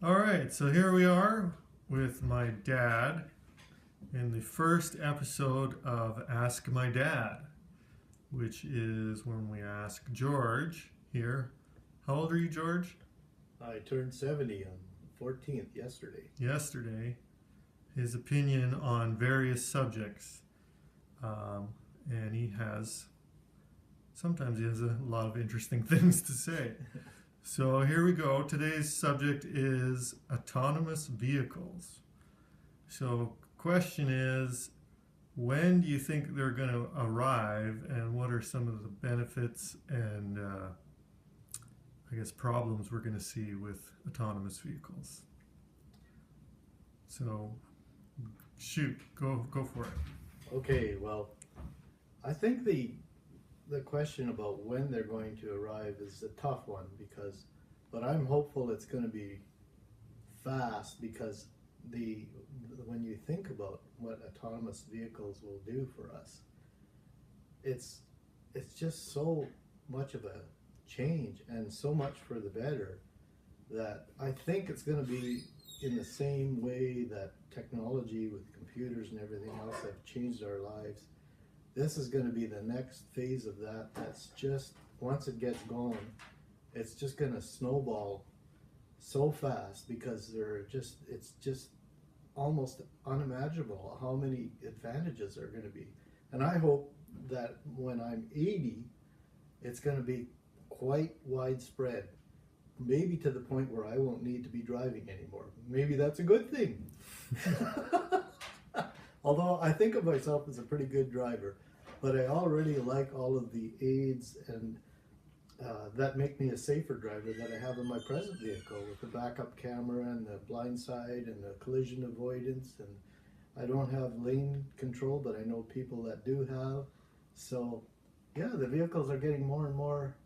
All right, so here we are with my dad in the first episode of Ask My Dad, which is when we ask George here. How old are you, George? I turned 70 on 14th yesterday. Yesterday, his opinion on various subjects. Um, and sometimes he has a lot of interesting things to say. So here we go. Today's subject is autonomous vehicles. So, question is, when do you think they're going to arrive, and what are some of the benefits and I guess problems we're going to see with autonomous vehicles? So, shoot, go for it. Okay, well, I think the question about when they're going to arrive is a tough one but I'm hopeful it's going to be fast because the when you think about what autonomous vehicles will do for us, it's it's just so much of a change and so much for the better that I think it's going to be in the same way that technology with computers and everything else have changed our lives. This is going to be the next phase of that. That's just, once it gets going, it's just going to snowball so fast because it's just almost unimaginable how many advantages are going to be. And I hope that when I'm 80, it's going to be quite widespread, maybe to the point where I won't need to be driving anymore. Maybe that's a good thing. Although I think of myself as a pretty good driver, but I already like all of the aids and that make me a safer driver that I have in my present vehicle with the backup camera and the blind side and the collision avoidance. And I don't have lane control, but I know people that do have. So yeah, the vehicles are getting more and more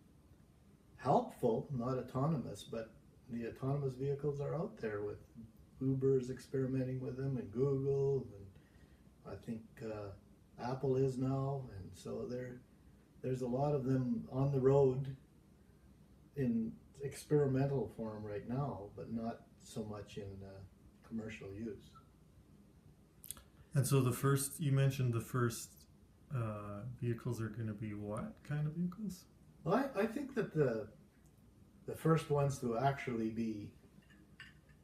helpful, not autonomous, but the autonomous vehicles are out there with Uber's experimenting with them and Google, and I think Apple is now, and so there's a lot of them on the road in experimental form right now, but not so much in commercial use. And so you mentioned the first vehicles are going to be what kind of vehicles? Well, I think that the first ones to actually be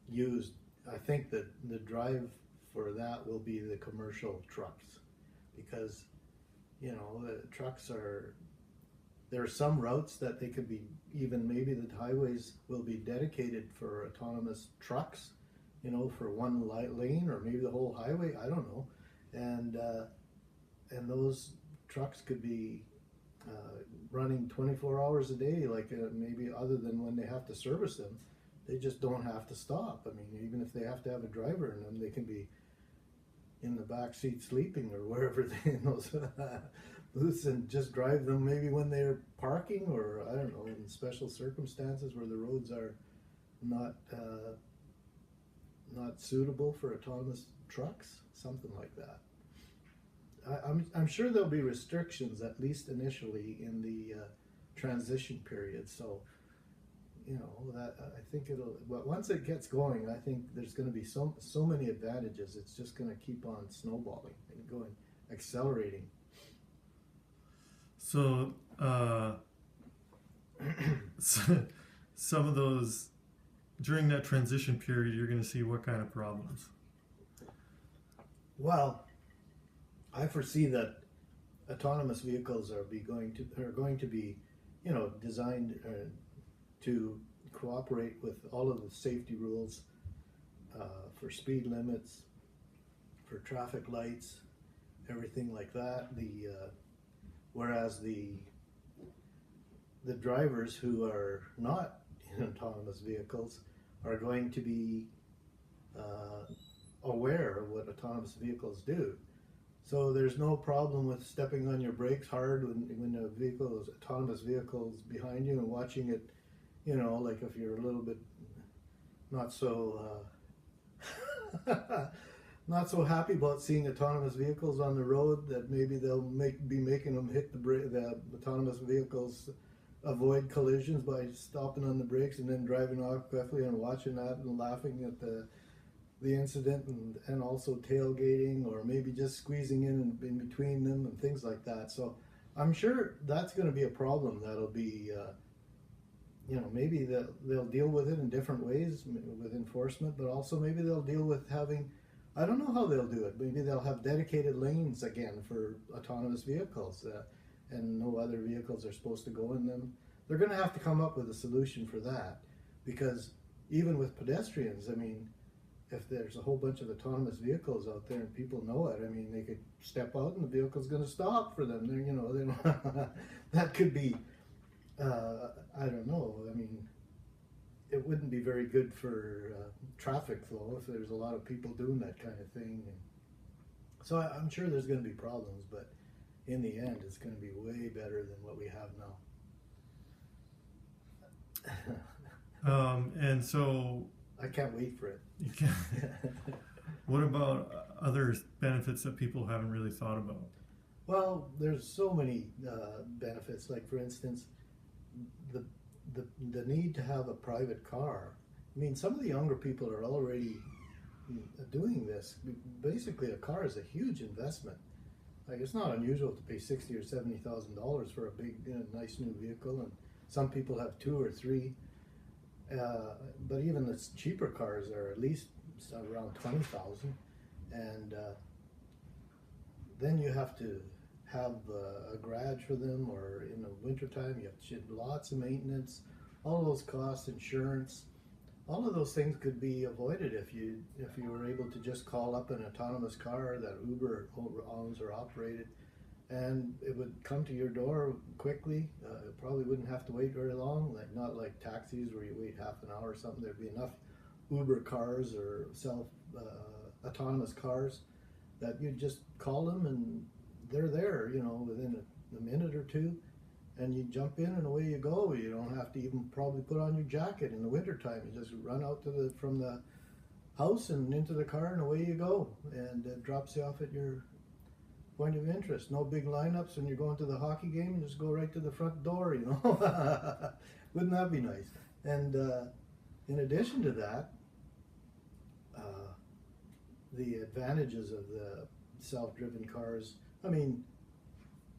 used, I think that the drive for that will be the commercial trucks, because the trucks are, there are some routes that they could be, even maybe the highways will be dedicated for autonomous trucks, for one lane or maybe the whole highway, I don't know. And those trucks could be running 24 hours a day, like maybe other than when they have to service them, they just don't have to stop. I mean, even if they have to have a driver in them, they can be in the back seat sleeping or wherever they in those booths, and just drive them maybe when they're parking, or I don't know, in special circumstances where the roads are not not suitable for autonomous trucks, something like that. I'm sure there'll be restrictions, at least initially, in the transition period. So, that I think it'll. But once it gets going, I think there's going to be so many advantages. It's just going to keep on snowballing and going, accelerating. So, some of those during that transition period, you're going to see what kind of problems? Well, I foresee that autonomous vehicles are going to be, designed to cooperate with all of the safety rules for speed limits, for traffic lights, everything like that. Whereas the drivers who are not in autonomous vehicles are going to be aware of what autonomous vehicles do. So there's no problem with stepping on your brakes hard when autonomous vehicles behind you, and watching it, like if you're a little bit not so not so happy about seeing autonomous vehicles on the road, that maybe they'll be making them hit the autonomous vehicles avoid collisions by stopping on the brakes and then driving off quickly and watching that and laughing at the incident, and also tailgating, or maybe just squeezing in between them and things like that. So I'm sure that's going to be a problem that'll be, maybe they'll deal with it in different ways with enforcement, but also maybe they'll deal with having, I don't know how they'll do it. Maybe they'll have dedicated lanes again for autonomous vehicles, and no other vehicles are supposed to go in them. They're going to have to come up with a solution for that, because even with pedestrians, I mean, if there's a whole bunch of autonomous vehicles out there and people know it, I mean, they could step out and the vehicle's going to stop for them. That could be, I don't know. I mean, it wouldn't be very good for traffic flow if there's a lot of people doing that kind of thing. And so I'm sure there's going to be problems, but in the end, it's going to be way better than what we have now. And so I can't wait for it. you can. What about other benefits that people haven't really thought about? Well, there's so many benefits. Like, for instance, the need to have a private car. I mean, some of the younger people are already doing this. Basically, a car is a huge investment. Like, it's not unusual to pay $60,000 or $70,000 for a big, nice new vehicle, and some people have 2 or 3. But even the cheaper cars are at least around $20,000, and then you have to have a garage for them, or in the wintertime you have lots of maintenance, all of those costs, insurance. All of those things could be avoided if you were able to just call up an autonomous car that Uber owns or operated, and it would come to your door quickly. It probably wouldn't have to wait very long, not like taxis where you wait half an hour or something. There'd be enough Uber cars or autonomous cars that you'd just call them and they're there, within a minute or two, and you jump in and away you go. You don't have to even probably put on your jacket in the wintertime. You just run out from the house and into the car and away you go, and it drops you off at your point of interest. No big lineups when you're going to the hockey game. You just go right to the front door, Wouldn't that be nice? And in addition to that, the advantages of the self-driven cars, I mean,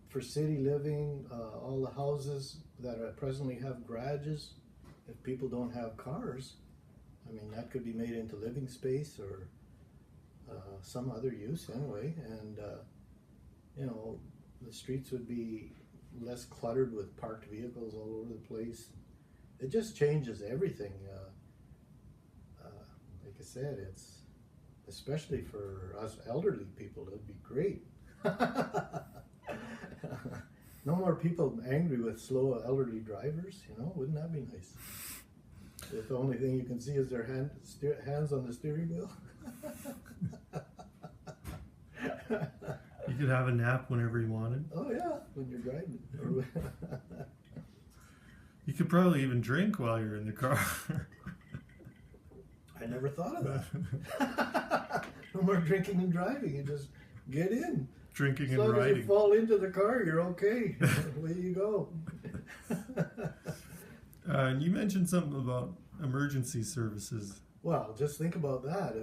for city living, all the houses that presently have garages, if people don't have cars, I mean, that could be made into living space or some other use anyway, and the streets would be less cluttered with parked vehicles all over the place. It just changes everything. Like I said, it's, especially for us elderly people, it'd be great. No more people angry with slow elderly drivers, wouldn't that be nice? If the only thing you can see is their hands on the steering wheel. You could have a nap whenever you wanted. Oh yeah, when you're driving. You could probably even drink while you're in the car. I never thought of that. No more drinking and driving. You just get in. Drinking and riding. As long as you fall into the car, you're okay. Away you go. And you mentioned something about emergency services. Well, just think about that.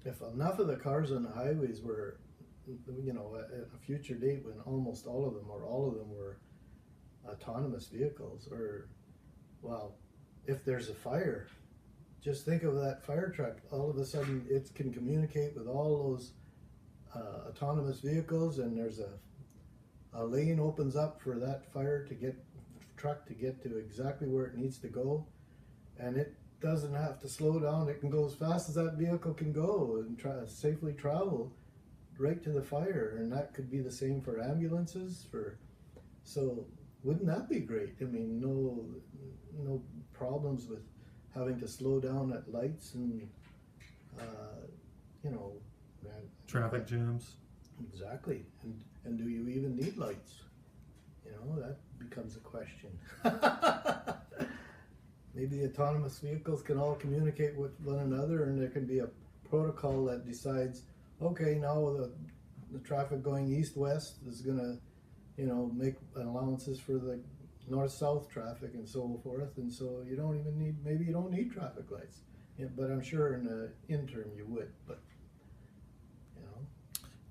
If enough of the cars on the highways were, at a future date when almost all of them or all of them were autonomous vehicles, or, well, if there's a fire, just think of that fire truck. All of a sudden, it can communicate with all those autonomous vehicles, and there's a lane opens up for that truck to get to exactly where it needs to go, and it doesn't have to slow down. It can go as fast as that vehicle can go and safely travel right to the fire. And that could be the same for ambulances. So wouldn't that be great? I mean, no problems with having to slow down at lights and traffic jams. Exactly. And do you even need lights? That becomes a question. Maybe the autonomous vehicles can all communicate with one another, and there can be a protocol that decides, okay, now the traffic going east-west is going to, make allowances for the north-south traffic and so forth, and so you don't even need, maybe you don't need traffic lights. Yeah, but I'm sure in the interim you would, but, you know.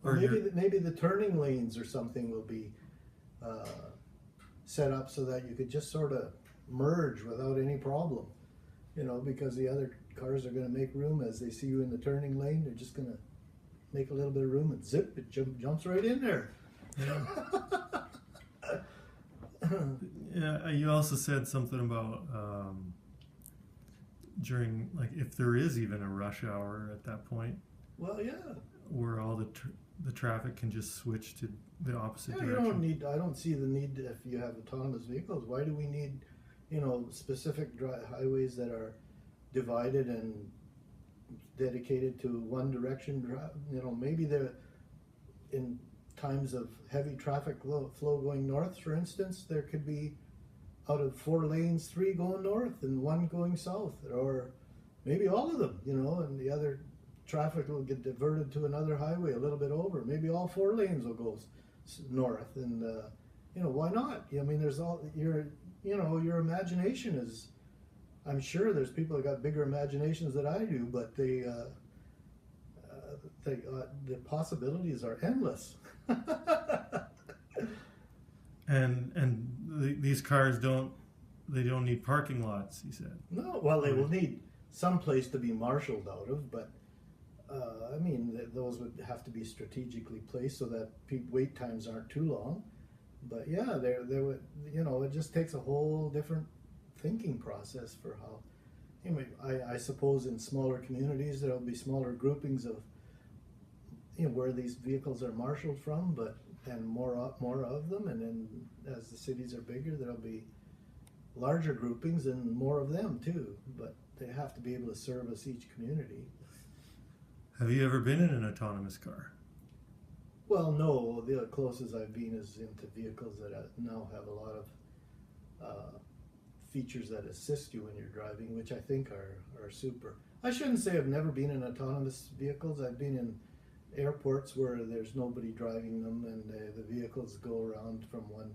Or maybe the turning lanes or something will be set up so that you could just sort of merge without any problem, you know, because the other cars are going to make room as they see you in the turning lane. They're just going to make a little bit of room and zip, it jumps right in there. Yeah. Yeah, you also said something about during, like, if there is even a rush hour at that point. Well, yeah. Where all the traffic can just switch to the opposite Yeah, direction. you don't need. I don't see the need if you have autonomous vehicles. Why do we need, you know, specific highways that are divided and dedicated to one direction? You know, maybe in times of heavy traffic flow going north, for instance, there could be out of 4 lanes, 3 going north and 1 going south, or maybe all of them, you know, and the other traffic will get diverted to another highway a little bit over. Maybe all 4 lanes will go north, and you know, why not? I mean, there's all your imagination is. I'm sure there's people that got bigger imaginations than I do, but the possibilities are endless. And these cars don't need parking lots, he said. No, well, they will need some place to be marshaled out of, but I mean, those would have to be strategically placed so that wait times aren't too long. But yeah, there would, you know, it just takes a whole different thinking process for how. Anyway, I suppose in smaller communities there'll be smaller groupings of, you know, where these vehicles are marshaled from, and more of them, and then as the cities are bigger, there'll be larger groupings and more of them too. But they have to be able to service each community. Have you ever been in an autonomous car? Well, no. The closest I've been is into vehicles that now have a lot of features that assist you when you're driving, which I think are super. I shouldn't say I've never been in autonomous vehicles. I've been in airports where there's nobody driving them, and the vehicles go around from one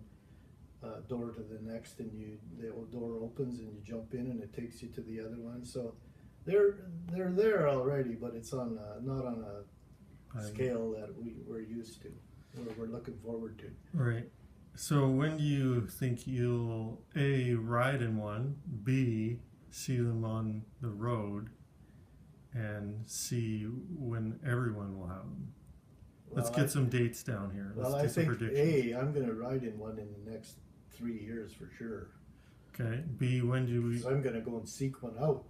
door to the next, and the door opens and you jump in and it takes you to the other one. So they're there already, but it's on not on a scale that we're used to, or we're looking forward to. Right. So when do you think you'll A, ride in one, B, see them on the road, and C, when everyone will have them? Let's get some dates down here. Let's get some predictions. A, I'm going to ride in one in the next 3 years for sure. Okay. B, when do we... So I'm going to go and seek one out.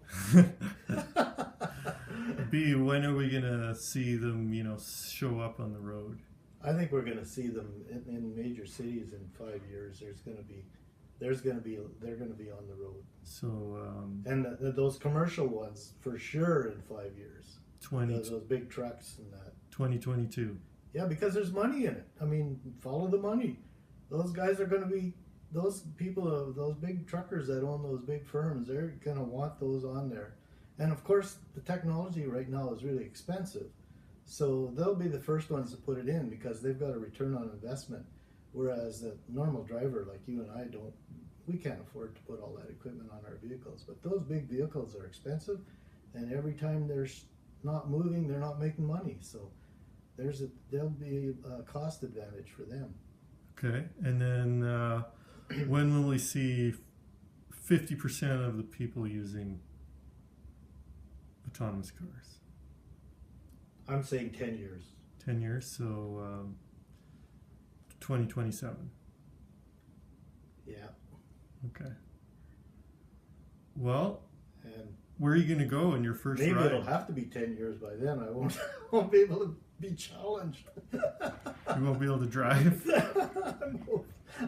B, when are we going to see them, you know, show up on the road? I think we're going to see them in major cities in 5 years. They're going to be on the road. So and those commercial ones for sure in 5 years. Those big trucks and that. 2022. Yeah, because there's money in it. I mean, follow the money. Those guys are going to be, those people, those big truckers that own those big firms, they're going to want those on there. And of course, the technology right now is really expensive. So they'll be the first ones to put it in because they've got a return on investment. Whereas the normal driver like you and I we can't afford to put all that equipment on our vehicles. But those big vehicles are expensive, and every time they're not moving, they're not making money. So there'll be a cost advantage for them. Okay, and then when will we see 50% of the people using autonomous cars? I'm saying 10 years. 10 years, so 2027. Yeah. Okay. Well, and where are you going to go in your first ride? Maybe it'll have to be 10 years by then. I won't be able to be challenged. You won't be able to drive?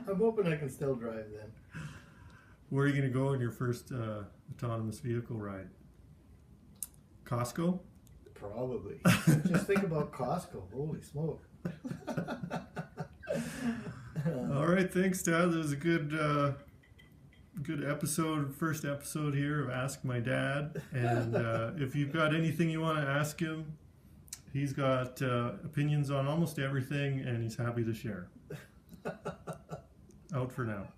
I'm hoping I can still drive then. Where are you going to go in your first autonomous vehicle ride? Costco? Probably. Just think about Costco. Holy smoke. All right, thanks, Dad. That was a good episode, first episode here of Ask My Dad. And if you've got anything you want to ask him, he's got opinions on almost everything, and he's happy to share. Out for now.